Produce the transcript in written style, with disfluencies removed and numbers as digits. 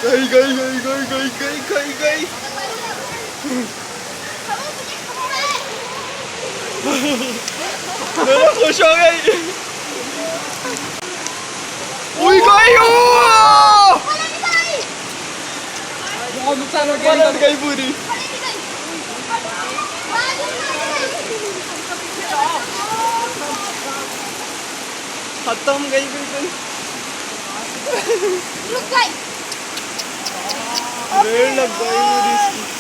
गई गई गई गई गई गई गई गई। दोनों खुश हो गई। उई गई। बहुत नुकसान हो पलट गई पूरी। खत्म गई बिल्कुल। रुक गई। रेड लग गई पूरी इसकी।